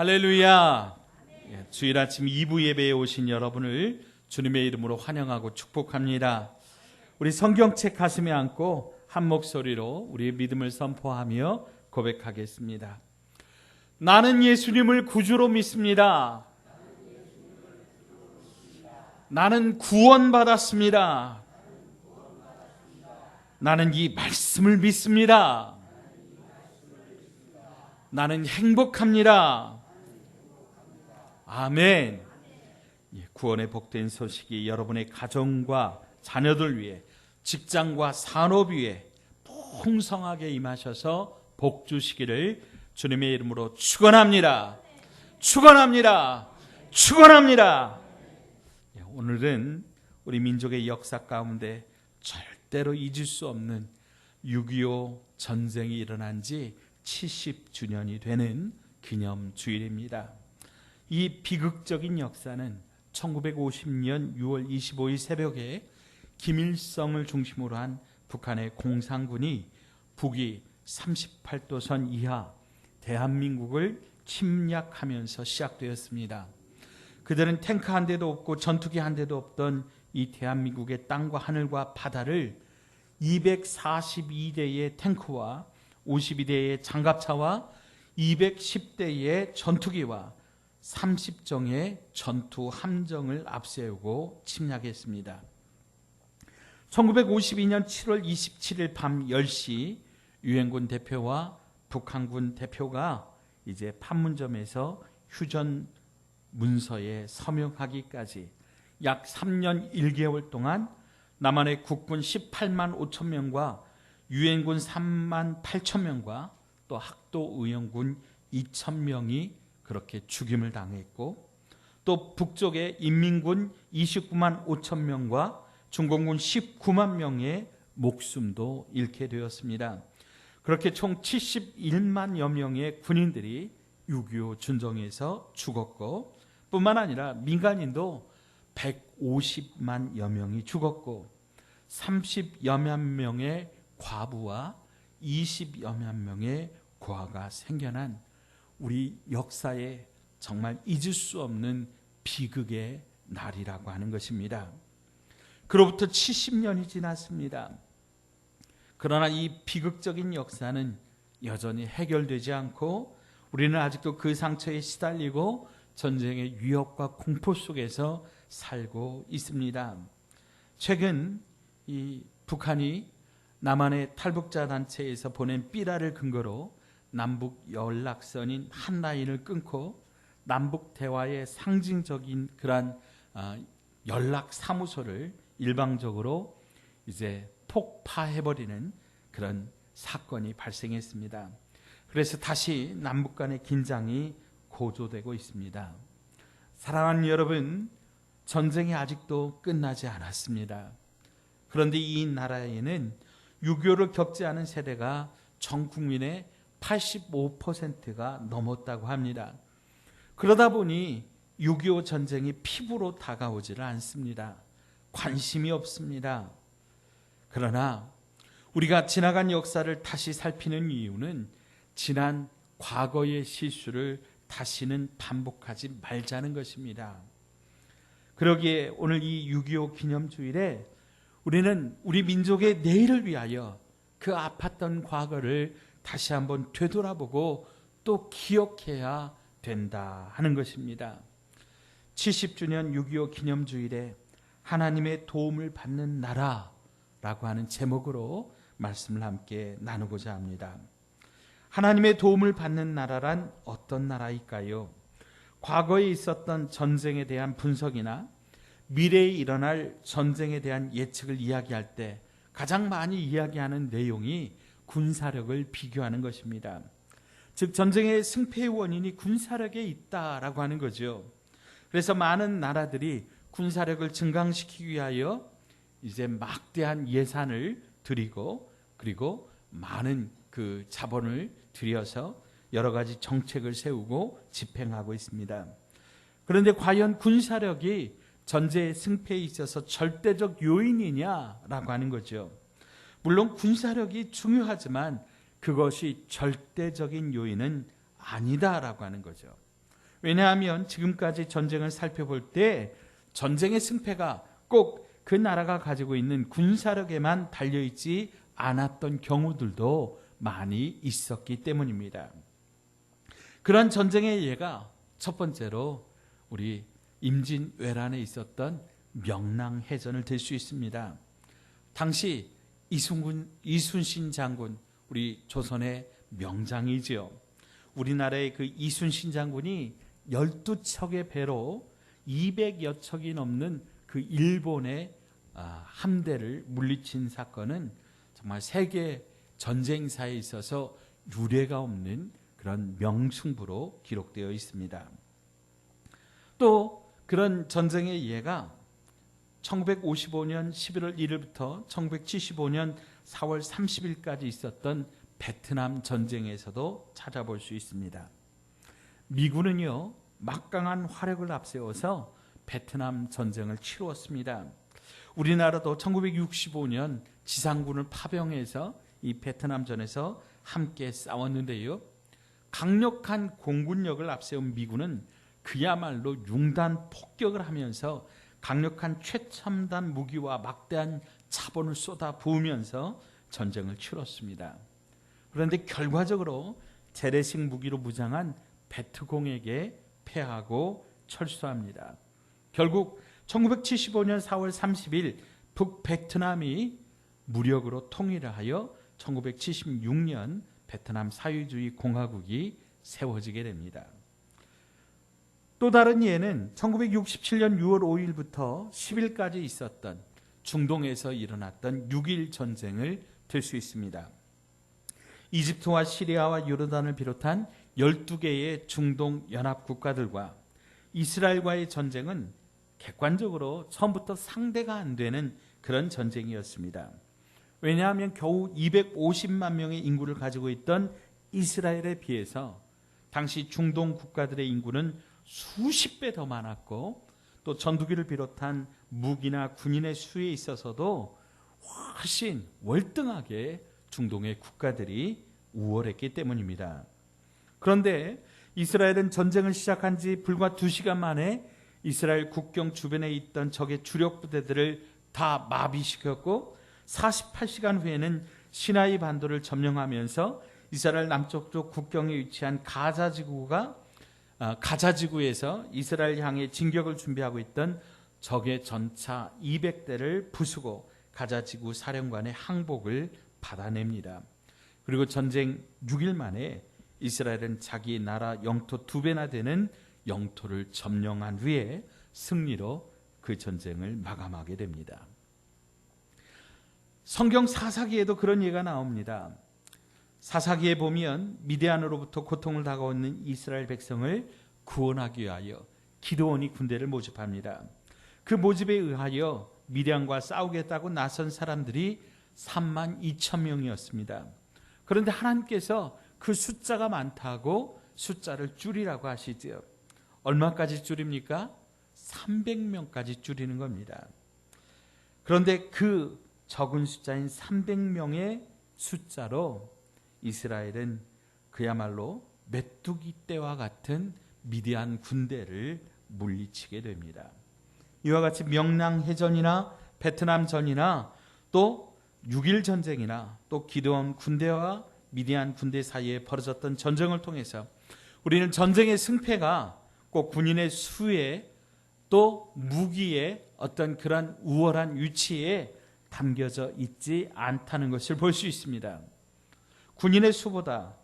할렐루야. 주일 아침 2부 예배에 오신 여러분을 주님의 이름으로 환영하고 축복합니다. 우리 성경책 가슴에 안고 한 목소리로 우리의 믿음을 선포하며 고백하겠습니다. 나는 예수님을 구주로 믿습니다. 나는 구원받았습니다. 나는 이 말씀을 믿습니다. 나는 행복합니다. 아멘. 구원의 복된 소식이 여러분의 가정과 자녀들 위해, 직장과 산업 위에 풍성하게 임하셔서 복 주시기를 주님의 이름으로 축원합니다. 축원합니다. 축원합니다. 오늘은 우리 민족의 역사 가운데 절대로 잊을 수 없는 6.25 전쟁이 일어난 지 70주년이 되는 기념주일입니다. 이 비극적인 역사는 1950년 6월 25일 새벽에 김일성을 중심으로 한 북한의 공산군이 북위 38도선 이하 대한민국을 침략하면서 시작되었습니다. 그들은 탱크 한 대도 없고 전투기 한 대도 없던 이 대한민국의 땅과 하늘과 바다를 242대의 탱크와 52대의 장갑차와 210대의 전투기와 30정의 전투 함정을 앞세우고 침략했습니다. 1952년 7월 27일 밤 10시 유엔군 대표와 북한군 대표가 이제 판문점에서 휴전 문서에 서명하기까지 약 3년 1개월 동안 남한의 국군 18만 5천 명과 유엔군 3만 8천 명과 또 학도의원군 2천 명이 그렇게 죽임을 당했고, 또 북쪽의 인민군 29만 5천 명과 중공군 19만 명의 목숨도 잃게 되었습니다. 그렇게 총 71만여 명의 군인들이 6.25 전쟁에서 죽었고, 뿐만 아니라 민간인도 150만여 명이 죽었고 30여만 명의 과부와 20여만 명의 고아가 생겨난 우리 역사에 정말 잊을 수 없는 비극의 날이라고 하는 것입니다. 그로부터 70년이 지났습니다. 그러나 이 비극적인 역사는 여전히 해결되지 않고 우리는 아직도 그 상처에 시달리고 전쟁의 위협과 공포 속에서 살고 있습니다. 최근 이 북한이 남한의 탈북자 단체에서 보낸 삐라를 근거로 남북 연락선인 한 라인을 끊고 남북 대화의 상징적인 그러한 연락 사무소를 일방적으로 이제 폭파해버리는 그런 사건이 발생했습니다. 그래서 다시 남북 간의 긴장이 고조되고 있습니다. 사랑하는 여러분, 전쟁이 아직도 끝나지 않았습니다. 그런데 이 나라에는 6.25를 겪지 않은 세대가 전 국민의 85%가 넘었다고 합니다. 그러다 보니 6.25 전쟁이 피부로 다가오지를 않습니다. 관심이 없습니다. 그러나 우리가 지나간 역사를 다시 살피는 이유는 지난 과거의 실수를 다시는 반복하지 말자는 것입니다. 그러기에 오늘 이 6.25 기념주일에 우리는 우리 민족의 내일을 위하여 그 아팠던 과거를 다시 한번 되돌아보고 또 기억해야 된다 하는 것입니다. 70주년 6.25 기념주일에 하나님의 도움을 받는 나라라고 하는 제목으로 말씀을 함께 나누고자 합니다. 하나님의 도움을 받는 나라란 어떤 나라일까요? 과거에 있었던 전쟁에 대한 분석이나 미래에 일어날 전쟁에 대한 예측을 이야기할 때 가장 많이 이야기하는 내용이 군사력을 비교하는 것입니다. 즉 전쟁의 승패의 원인이 군사력에 있다라고 하는 거죠. 그래서 많은 나라들이 군사력을 증강시키기 위하여 이제 막대한 예산을 들이고 그리고 많은 그 자본을 들여서 여러 가지 정책을 세우고 집행하고 있습니다. 그런데 과연 군사력이 전쟁의 승패에 있어서 절대적 요인이냐라고 하는 거죠. 물론 군사력이 중요하지만 그것이 절대적인 요인은 아니다라고 하는 거죠. 왜냐하면 지금까지 전쟁을 살펴볼 때 전쟁의 승패가 꼭 그 나라가 가지고 있는 군사력에만 달려있지 않았던 경우들도 많이 있었기 때문입니다. 그런 전쟁의 예가 첫 번째로 우리 임진왜란에 있었던 명랑해전을 들 수 있습니다. 당시 이순신 장군, 우리 조선의 명장이지요. 우리나라의 그 이순신 장군이 12척의 배로 200여 척이 넘는 그 일본의 함대를 물리친 사건은 정말 세계 전쟁사에 있어서 유례가 없는 그런 명승부로 기록되어 있습니다. 또 그런 전쟁의 예가 1955년 11월 1일부터 1975년 4월 30일까지 있었던 베트남 전쟁에서도 찾아볼 수 있습니다. 미군은요, 막강한 화력을 앞세워서 베트남 전쟁을 치루었습니다. 우리나라도 1965년 지상군을 파병해서 이 베트남전에서 함께 싸웠는데요. 강력한 공군력을 앞세운 미군은 그야말로 융단 폭격을 하면서 강력한 최첨단 무기와 막대한 자본을 쏟아 부으면서 전쟁을 치렀습니다. 그런데 결과적으로 재래식 무기로 무장한 베트공에게 패하고 철수합니다. 결국 1975년 4월 30일 북베트남이 무력으로 통일을 하여 1976년 베트남 사회주의 공화국이 세워지게 됩니다. 또 다른 예는 1967년 6월 5일부터 10일까지 있었던 중동에서 일어났던 6.1 전쟁을 들 수 있습니다. 이집트와 시리아와 요르단을 비롯한 12개의 중동 연합 국가들과 이스라엘과의 전쟁은 객관적으로 처음부터 상대가 안 되는 그런 전쟁이었습니다. 왜냐하면 겨우 250만 명의 인구를 가지고 있던 이스라엘에 비해서 당시 중동 국가들의 인구는 수십 배 더 많았고, 또 전투기를 비롯한 무기나 군인의 수에 있어서도 훨씬 월등하게 중동의 국가들이 우월했기 때문입니다. 그런데 이스라엘은 전쟁을 시작한 지 불과 2시간 만에 이스라엘 국경 주변에 있던 적의 주력 부대들을 다 마비시켰고, 48시간 후에는 시나이 반도를 점령하면서 이스라엘 남쪽 쪽 국경에 위치한 가자지구에서 이스라엘 향해 진격을 준비하고 있던 적의 전차 200대를 부수고 가자지구 사령관의 항복을 받아냅니다. 그리고 전쟁 6일 만에 이스라엘은 자기 나라 영토 2배나 되는 영토를 점령한 후에 승리로 그 전쟁을 마감하게 됩니다. 성경 사사기에도 그런 예가 나옵니다. 사사기에 보면 미디안으로부터 고통을 당하는 이스라엘 백성을 구원하기 위하여 기드온이 군대를 모집합니다. 그 모집에 의하여 미디안과 싸우겠다고 나선 사람들이 3만 2천 명이었습니다. 그런데 하나님께서 그 숫자가 많다고 숫자를 줄이라고 하시죠. 얼마까지 줄입니까? 300명까지 줄이는 겁니다. 그런데 그 적은 숫자인 300명의 숫자로 이스라엘은 그야말로 메뚜기 떼와 같은 미디안 군대를 물리치게 됩니다. 이와 같이 명랑해전이나 베트남전이나 또 6.1 전쟁이나 또 기드온 군대와 미디안 군대 사이에 벌어졌던 전쟁을 통해서 우리는 전쟁의 승패가 꼭 군인의 수에 또 무기의 어떤 그런 우월한 위치에 담겨져 있지 않다는 것을 볼 수 있습니다. 군인의 수보다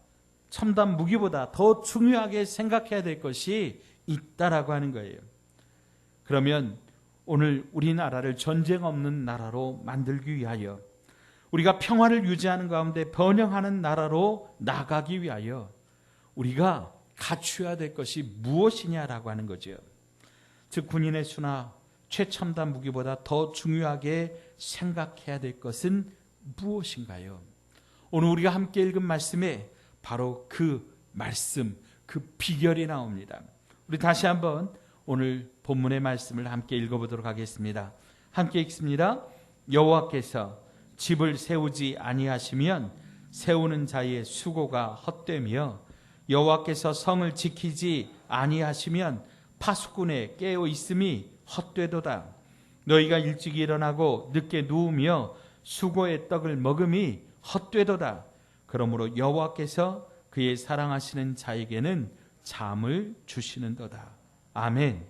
첨단 무기보다 더 중요하게 생각해야 될 것이 있다라고 하는 거예요. 그러면 오늘 우리나라를 전쟁 없는 나라로 만들기 위하여, 우리가 평화를 유지하는 가운데 번영하는 나라로 나가기 위하여 우리가 갖추어야 될 것이 무엇이냐라고 하는 거죠. 즉 군인의 수나 최첨단 무기보다 더 중요하게 생각해야 될 것은 무엇인가요? 오늘 우리가 함께 읽은 말씀에 바로 그 말씀, 그 비결이 나옵니다. 우리 다시 한번 오늘 본문의 말씀을 함께 읽어보도록 하겠습니다. 함께 읽습니다. 여호와께서 집을 세우지 아니하시면 세우는 자의 수고가 헛되며 여호와께서 성을 지키지 아니하시면 파수꾼에 깨어 있음이 헛되도다. 너희가 일찍 일어나고 늦게 누우며 수고의 떡을 먹음이 헛되도다. 그러므로 여호와께서 그의 사랑하시는 자에게는 잠을 주시는도다. 아멘.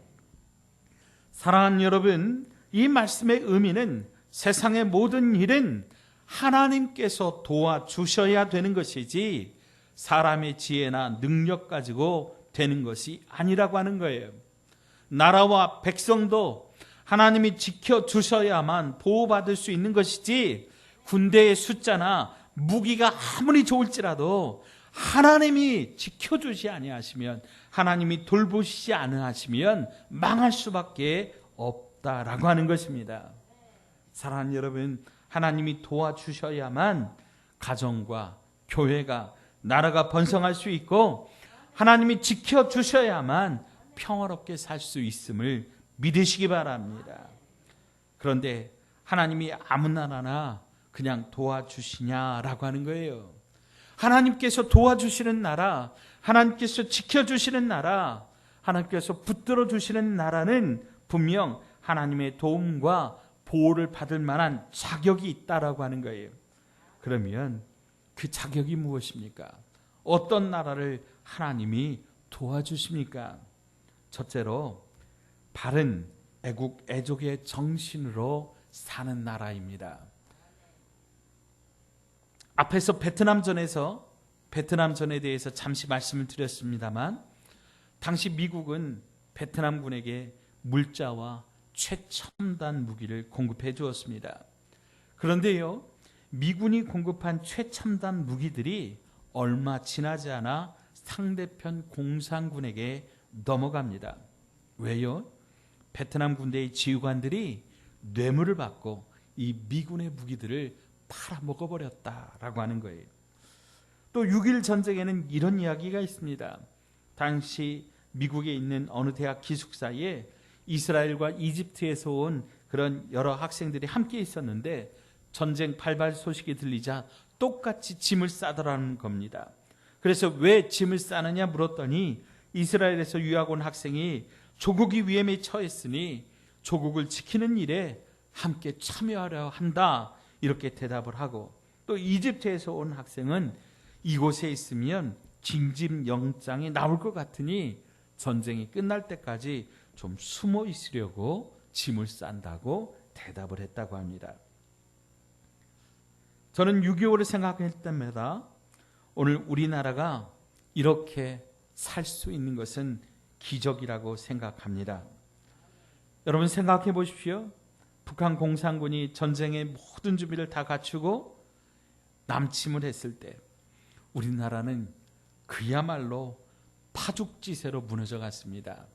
사랑하는 여러분, 이 말씀의 의미는 세상의 모든 일은 하나님께서 도와주셔야 되는 것이지 사람의 지혜나 능력 가지고 되는 것이 아니라고 하는 거예요. 나라와 백성도 하나님이 지켜주셔야만 보호받을 수 있는 것이지 군대의 숫자나 무기가 아무리 좋을지라도 하나님이 지켜주시 아니하시면, 하나님이 돌보시지 않으시면 망할 수밖에 없다라고 하는 것입니다. 사랑하는 여러분, 하나님이 도와주셔야만 가정과 교회가, 나라가 번성할 수 있고 하나님이 지켜주셔야만 평화롭게 살 수 있음을 믿으시기 바랍니다. 그런데 하나님이 아무 나라나 그냥 도와주시냐라고 하는 거예요. 하나님께서 도와주시는 나라, 하나님께서 지켜주시는 나라, 하나님께서 붙들어 주시는 나라는 분명 하나님의 도움과 보호를 받을 만한 자격이 있다라고 하는 거예요. 그러면 그 자격이 무엇입니까? 어떤 나라를 하나님이 도와주십니까? 첫째로 바른 애국 애족의 정신으로 사는 나라입니다. 앞에서 베트남전에 대해서 잠시 말씀을 드렸습니다만, 당시 미국은 베트남군에게 물자와 최첨단 무기를 공급해 주었습니다. 그런데요, 미군이 공급한 최첨단 무기들이 얼마 지나지 않아 상대편 공산군에게 넘어갑니다. 왜요? 베트남 군대의 지휘관들이 뇌물을 받고 이 미군의 무기들을 팔아먹어버렸다라고 하는 거예요. 또 6.1 전쟁에는 이런 이야기가 있습니다. 당시 미국에 있는 어느 대학 기숙사에 이스라엘과 이집트에서 온 그런 여러 학생들이 함께 있었는데 전쟁 발발 소식이 들리자 똑같이 짐을 싸더라는 겁니다. 그래서 왜 짐을 싸느냐 물었더니 이스라엘에서 유학 온 학생이 조국이 위험에 처했으니 조국을 지키는 일에 함께 참여하려 한다, 이렇게 대답을 하고, 또 이집트에서 온 학생은 이곳에 있으면 징집영장이 나올 것 같으니 전쟁이 끝날 때까지 좀 숨어 있으려고 짐을 싼다고 대답을 했다고 합니다. 저는 6.25를 생각할 때마다 오늘 우리나라가 이렇게 살 수 있는 것은 기적이라고 생각합니다. 여러분 생각해 보십시오. 북한 공산군이 전쟁의 모든 준비를 다 갖추고 남침을 했을 때 우리나라는 그야말로 파죽지세로 무너져 갔습니다.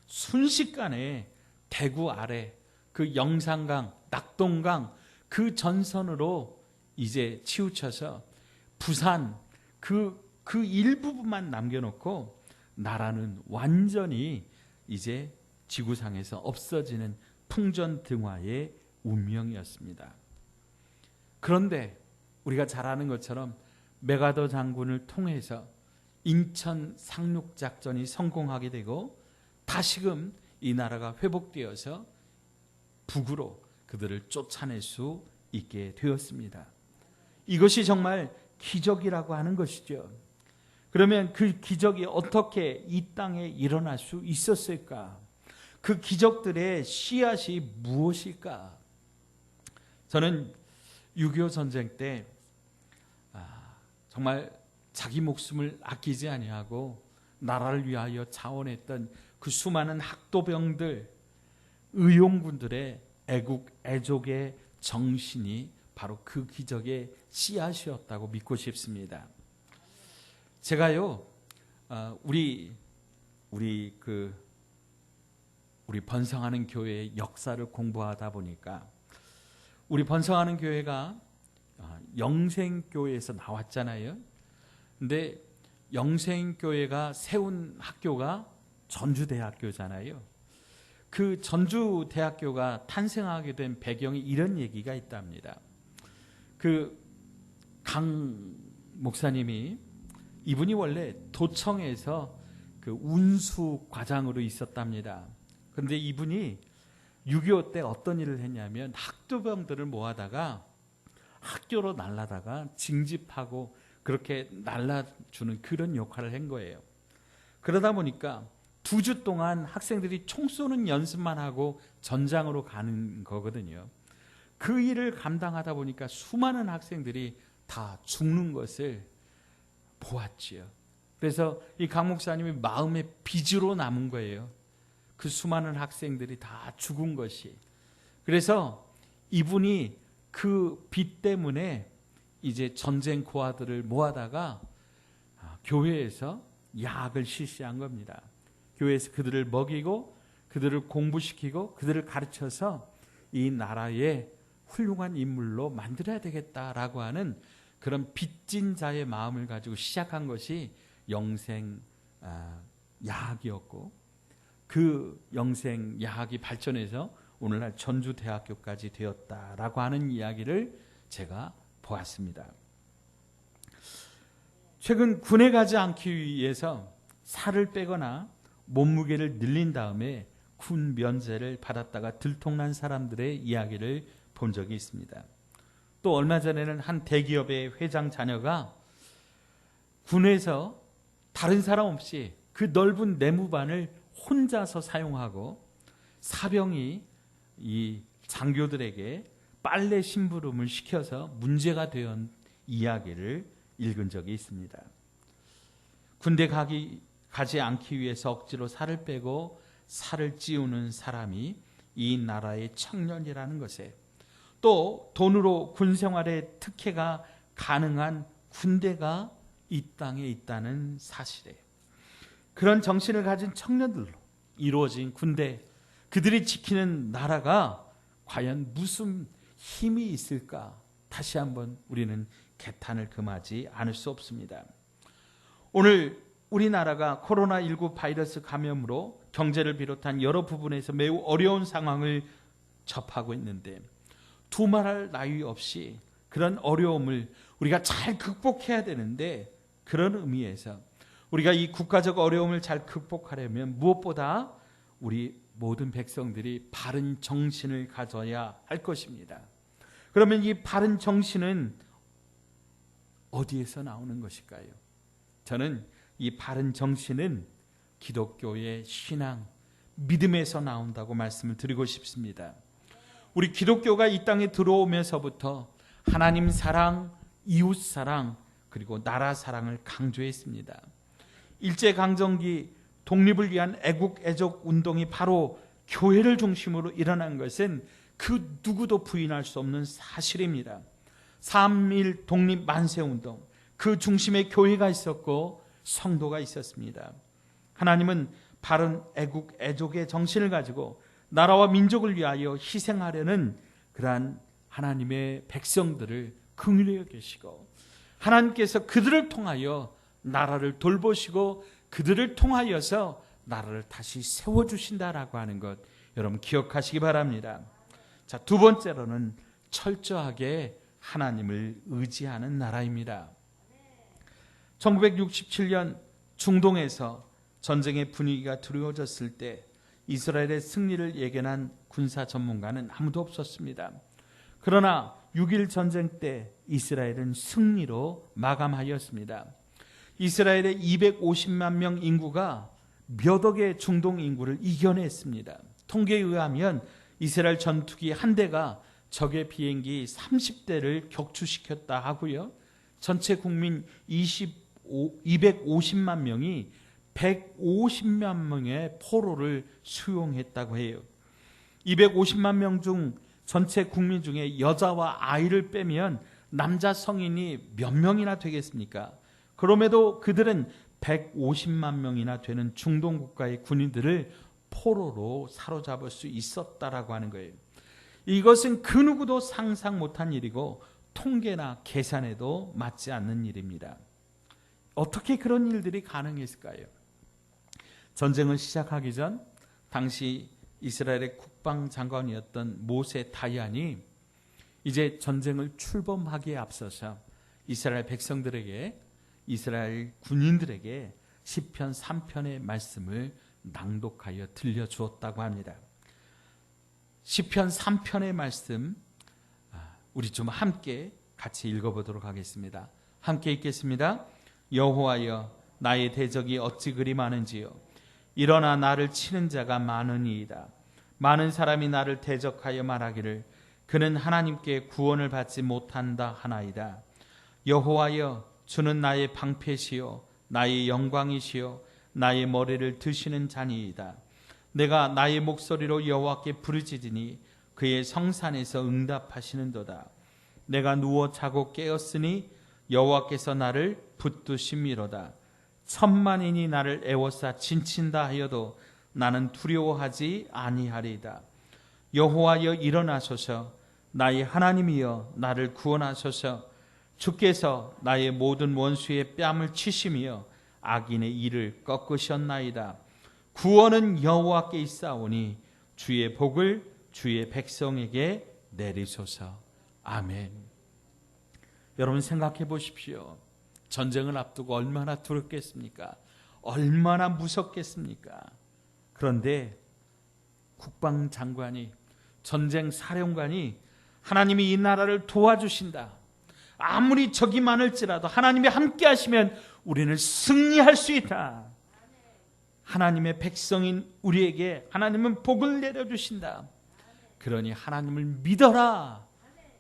순식간에 대구 아래 그 영산강, 낙동강 그 전선으로 이제 치우쳐서 부산 그 일부분만 남겨놓고 나라는 완전히 이제 지구상에서 없어지는 풍전등화의 운명이었습니다. 그런데 우리가 잘 아는 것처럼 메가더 장군을 통해서 인천 상륙작전이 성공하게 되고 다시금 이 나라가 회복되어서 북으로 그들을 쫓아낼 수 있게 되었습니다. 이것이 정말 기적이라고 하는 것이죠. 그러면 그 기적이 어떻게 이 땅에 일어날 수 있었을까? 그 기적들의 씨앗이 무엇일까? 저는 6.25 전쟁 때 정말 자기 목숨을 아끼지 아니하고 나라를 위하여 자원했던 그 수많은 학도병들, 의용군들의 애국, 애족의 정신이 바로 그 기적의 씨앗이었다고 믿고 싶습니다. 제가요, 우리 번성하는 교회의 역사를 공부하다 보니까 우리 번성하는 교회가 영생교회에서 나왔잖아요. 근데 영생교회가 세운 학교가 전주대학교잖아요. 그 전주대학교가 탄생하게 된 배경이 이런 얘기가 있답니다. 그 강 목사님이 이분이 원래 도청에서 그 운수 과장으로 있었답니다. 그런데 이분이 6.25 때 어떤 일을 했냐면 학도병들을 모아다가 학교로 날라다가 징집하고 그렇게 날라주는 그런 역할을 한 거예요. 그러다 보니까 2주 동안 학생들이 총 쏘는 연습만 하고 전장으로 가는 거거든요. 그 일을 감당하다 보니까 수많은 학생들이 다 죽는 것을 보았지요. 그래서 이 강 목사님이 마음의 빚으로 남은 거예요. 그 수많은 학생들이 다 죽은 것이. 그래서 이분이 그 빚 때문에 이제 전쟁 고아들을 모아다가 교회에서 야학을 실시한 겁니다. 교회에서 그들을 먹이고 그들을 공부시키고 그들을 가르쳐서 이 나라의 훌륭한 인물로 만들어야 되겠다라고 하는 그런 빚진 자의 마음을 가지고 시작한 것이 영생 야학이었고, 그 영생 야학이 발전해서 오늘날 전주대학교까지 되었다라고 하는 이야기를 제가 보았습니다. 최근 군에 가지 않기 위해서 살을 빼거나 몸무게를 늘린 다음에 군 면제를 받았다가 들통난 사람들의 이야기를 본 적이 있습니다. 또 얼마 전에는 한 대기업의 회장 자녀가 군에서 다른 사람 없이 그 넓은 내무반을 혼자서 사용하고 사병이 이 장교들에게 빨래 심부름을 시켜서 문제가 된 이야기를 읽은 적이 있습니다. 군대 가지 않기 위해서 억지로 살을 빼고 살을 찌우는 사람이 이 나라의 청년이라는 것에, 또 돈으로 군 생활의 특혜가 가능한 군대가 이 땅에 있다는 사실에, 그런 정신을 가진 청년들로 이루어진 군대, 그들이 지키는 나라가 과연 무슨 힘이 있을까? 다시 한번 우리는 개탄을 금하지 않을 수 없습니다. 오늘 우리나라가 코로나19 바이러스 감염으로 경제를 비롯한 여러 부분에서 매우 어려운 상황을 접하고 있는데, 두말할 나위 없이 그런 어려움을 우리가 잘 극복해야 되는데, 그런 의미에서 우리가 이 국가적 어려움을 잘 극복하려면 무엇보다 우리 모든 백성들이 바른 정신을 가져야 할 것입니다. 그러면 이 바른 정신은 어디에서 나오는 것일까요? 저는 이 바른 정신은 기독교의 신앙, 믿음에서 나온다고 말씀을 드리고 싶습니다. 우리 기독교가 이 땅에 들어오면서부터 하나님 사랑, 이웃 사랑, 그리고 나라 사랑을 강조했습니다. 일제강점기 독립을 위한 애국 애적 운동이 바로 교회를 중심으로 일어난 것은 그 누구도 부인할 수 없는 사실입니다. 3.1 독립 만세 운동, 그 중심에 교회가 있었고 성도가 있었습니다. 하나님은 바른 애국 애족의 정신을 가지고 나라와 민족을 위하여 희생하려는 그러한 하나님의 백성들을 긍휼히 여기시고, 하나님께서 그들을 통하여 나라를 돌보시고 그들을 통하여서 나라를 다시 세워주신다라고 하는 것, 여러분 기억하시기 바랍니다. 자, 두 번째로는 철저하게 하나님을 의지하는 나라입니다. 1967년 중동에서 전쟁의 분위기가 두려워졌을 때 이스라엘의 승리를 예견한 군사 전문가는 아무도 없었습니다. 그러나 6.1 전쟁 때 이스라엘은 승리로 마감하였습니다. 이스라엘의 250만 명 인구가 몇 억의 중동 인구를 이겨냈습니다. 통계에 의하면 이스라엘 전투기 한 대가 적의 비행기 30대를 격추시켰다 하고요. 전체 국민 250만 명이 150만 명의 포로를 수용했다고 해요. 250만 명 중 전체 국민 중에 여자와 아이를 빼면 남자 성인이 몇 명이나 되겠습니까? 그럼에도 그들은 150만 명이나 되는 중동 국가의 군인들을 포로로 사로잡을 수 있었다라고 하는 거예요. 이것은 그 누구도 상상 못한 일이고 통계나 계산에도 맞지 않는 일입니다. 어떻게 그런 일들이 가능했을까요? 전쟁을 시작하기 전 당시 이스라엘의 국방장관이었던 모세 다얀이 이제 전쟁을 출범하기에 앞서서 이스라엘 백성들에게 이스라엘 군인들에게 시편 3편의 말씀을 낭독하여 들려주었다고 합니다. 시편 3편의 말씀 우리 좀 함께 같이 읽어보도록 하겠습니다. 함께 읽겠습니다. 여호와여, 나의 대적이 어찌 그리 많은지요. 일어나 나를 치는 자가 많으니이다. 많은 사람이 나를 대적하여 말하기를 그는 하나님께 구원을 받지 못한다 하나이다. 여호와여, 주는 나의 방패시요 나의 영광이시요 나의 머리를 드시는 자니이다. 내가 나의 목소리로 여호와께 부르짖으니 그의 성산에서 응답하시는도다. 내가 누워 자고 깨었으니 여호와께서 나를 붙드심이로다. 천만인이 나를 애워싸 진친다 하여도 나는 두려워하지 아니하리이다. 여호와여, 일어나소서. 나의 하나님이여, 나를 구원하소서. 주께서 나의 모든 원수의 뺨을 치시며 악인의 이를 꺾으셨나이다. 구원은 여호와께 있사오니 주의 복을 주의 백성에게 내리소서. 아멘. 여러분 생각해 보십시오. 전쟁을 앞두고 얼마나 두렵겠습니까? 얼마나 무섭겠습니까? 그런데 국방장관이, 전쟁 사령관이 하나님이 이 나라를 도와주신다. 아무리 적이 많을지라도 하나님이 함께 하시면 우리는 승리할 수 있다. 하나님의 백성인 우리에게 하나님은 복을 내려주신다. 그러니 하나님을 믿어라.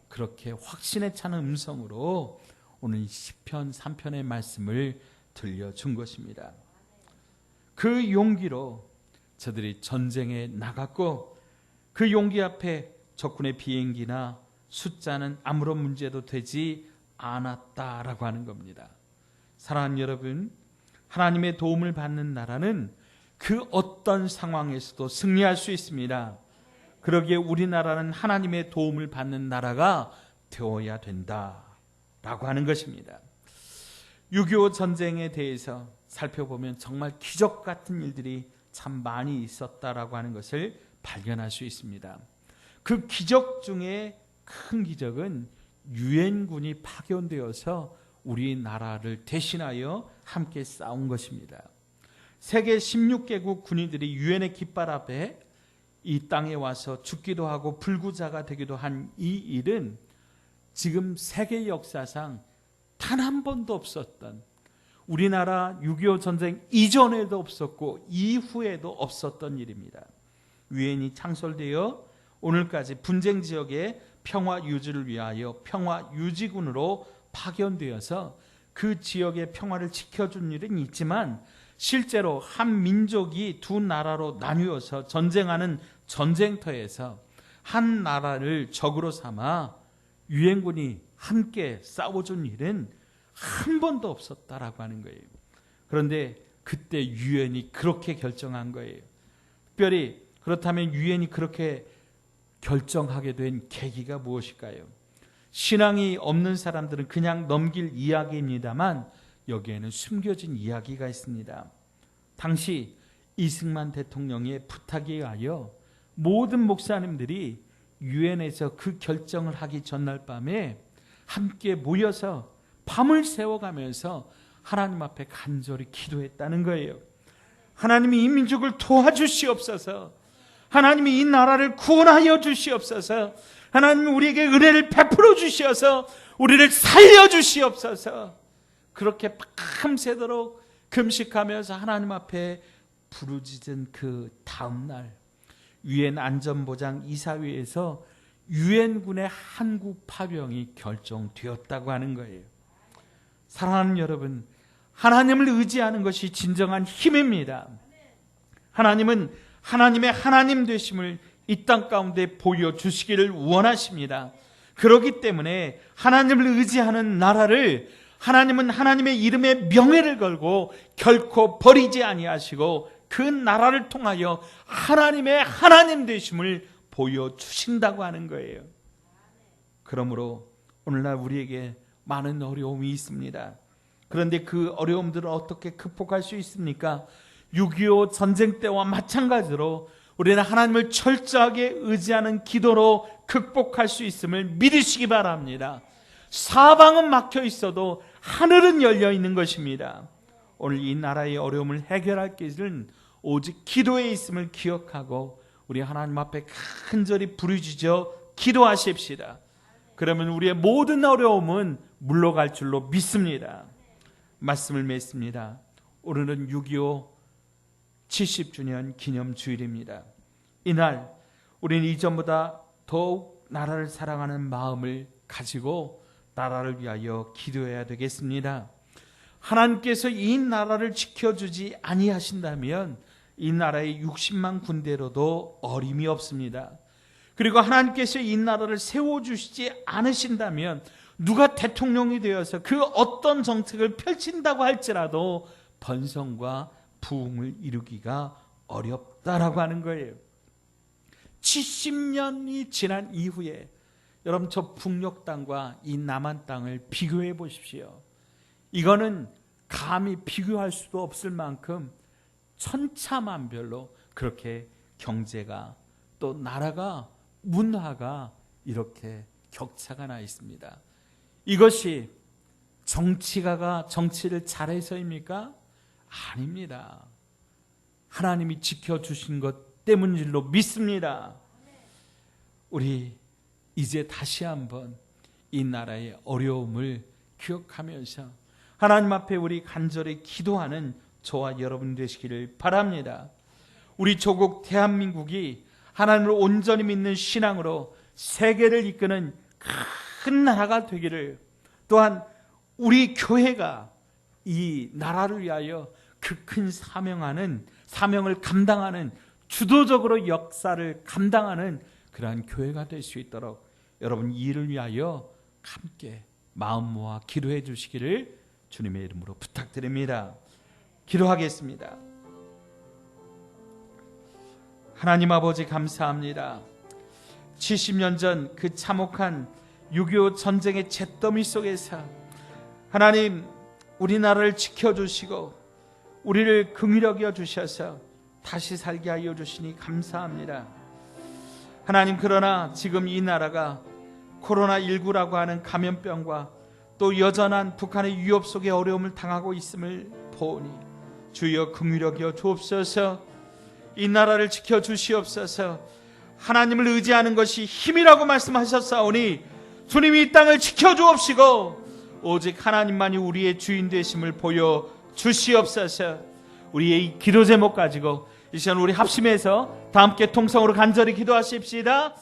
그렇게 확신에 차는 음성으로 오늘 시편 3편의 말씀을 들려준 것입니다. 그 용기로 저들이 전쟁에 나갔고 그 용기 앞에 적군의 비행기나 숫자는 아무런 문제도 되지 않았다라고 하는 겁니다. 사랑하는 여러분, 하나님의 도움을 받는 나라는 그 어떤 상황에서도 승리할 수 있습니다. 그러기에 우리나라는 하나님의 도움을 받는 나라가 되어야 된다라고 하는 것입니다. 6.25 전쟁에 대해서 살펴보면 정말 기적 같은 일들이 참 많이 있었다라고 하는 것을 발견할 수 있습니다. 그 기적 중에 큰 기적은 유엔군이 파견되어서 우리나라를 대신하여 함께 싸운 것입니다. 세계 16개국 군인들이 유엔의 깃발 앞에 이 땅에 와서 죽기도 하고 불구자가 되기도 한 이 일은 지금 세계 역사상 단 한 번도 없었던, 우리나라 6.25 전쟁 이전에도 없었고 이후에도 없었던 일입니다. 유엔이 창설되어 오늘까지 분쟁 지역의 평화 유지를 위하여 평화 유지군으로 파견되어서 그 지역의 평화를 지켜준 일은 있지만 실제로 한 민족이 두 나라로 나뉘어서 전쟁하는 전쟁터에서 한 나라를 적으로 삼아 유엔군이 함께 싸워준 일은 한 번도 없었다라고 하는 거예요. 그런데 그때 유엔이 그렇게 결정한 거예요. 특별히 그렇다면 유엔이 그렇게 결정하게 된 계기가 무엇일까요? 신앙이 없는 사람들은 그냥 넘길 이야기입니다만 여기에는 숨겨진 이야기가 있습니다. 당시 이승만 대통령의 부탁에 의하여 모든 목사님들이 유엔에서 그 결정을 하기 전날 밤에 함께 모여서 밤을 새워가면서 하나님 앞에 간절히 기도했다는 거예요. 하나님이 이 민족을 도와주시옵소서. 하나님이 이 나라를 구원하여 주시옵소서. 하나님 우리에게 은혜를 베풀어 주시어서 우리를 살려 주시옵소서. 그렇게 밤새도록 금식하면서 하나님 앞에 부르짖은 그 다음날 유엔 안전보장 이사회에서 유엔군의 한국 파병이 결정되었다고 하는 거예요. 사랑하는 여러분, 하나님을 의지하는 것이 진정한 힘입니다. 하나님은 하나님의 하나님 되심을 이 땅 가운데 보여주시기를 원하십니다. 그렇기 때문에 하나님을 의지하는 나라를 하나님은 하나님의 이름에 명예를 걸고 결코 버리지 아니하시고 그 나라를 통하여 하나님의 하나님 되심을 보여주신다고 하는 거예요. 그러므로 오늘날 우리에게 많은 어려움이 있습니다. 그런데 그 어려움들을 어떻게 극복할 수 있습니까? 6.25 전쟁 때와 마찬가지로 우리는 하나님을 철저하게 의지하는 기도로 극복할 수 있음을 믿으시기 바랍니다. 사방은 막혀 있어도 하늘은 열려 있는 것입니다. 오늘 이 나라의 어려움을 해결할 길은 오직 기도에 있음을 기억하고 우리 하나님 앞에 간절히 부르짖어 기도하십시다. 그러면 우리의 모든 어려움은 물러갈 줄로 믿습니다. 말씀을 맺습니다. 오늘은 6.25 70주년 기념주일입니다. 이날 우리는 이전보다 더욱 나라를 사랑하는 마음을 가지고 나라를 위하여 기도해야 되겠습니다. 하나님께서 이 나라를 지켜주지 아니하신다면 이 나라의 60만 군대로도 어림이 없습니다. 그리고 하나님께서 이 나라를 세워주시지 않으신다면 누가 대통령이 되어서 그 어떤 정책을 펼친다고 할지라도 번성과 부흥을 이루기가 어렵다라고 하는 거예요. 70년이 지난 이후에 여러분 저 북녘 땅과 이 남한 땅을 비교해 보십시오. 이거는 감히 비교할 수도 없을 만큼 천차만별로 그렇게 경제가 또 나라가 문화가 이렇게 격차가 나 있습니다. 이것이 정치가가 정치를 잘해서입니까? 아닙니다. 하나님이 지켜주신 것 때문인 줄로 믿습니다. 우리 이제 다시 한번 이 나라의 어려움을 기억하면서 하나님 앞에 우리 간절히 기도하는 저와 여러분 되시기를 바랍니다. 우리 조국 대한민국이 하나님을 온전히 믿는 신앙으로 세계를 이끄는 큰 나라가 되기를, 또한 우리 교회가 이 나라를 위하여 그 큰 사명을 감당하는, 주도적으로 역사를 감당하는 그러한 교회가 될 수 있도록 여러분 이 일을 위하여 함께 마음 모아 기도해 주시기를 주님의 이름으로 부탁드립니다. 기도하겠습니다. 하나님 아버지 감사합니다. 70년 전 그 참혹한 6.25 전쟁의 잿더미 속에서 하나님 우리나라를 지켜주시고 우리를 긍휼히 여겨 주셔서 다시 살게 하여 주시니 감사합니다. 하나님, 그러나 지금 이 나라가 코로나19라고 하는 감염병과 또 여전한 북한의 위협 속에 어려움을 당하고 있음을 보니 주여 긍휼히 여겨 주옵소서. 이 나라를 지켜주시옵소서. 하나님을 의지하는 것이 힘이라고 말씀하셨사오니 주님이 이 땅을 지켜주옵시고 오직 하나님만이 우리의 주인 되심을 보여주시옵소서. 우리의 이 기도 제목 가지고 이 시간 우리 합심해서 다 함께 통성으로 간절히 기도하십시다.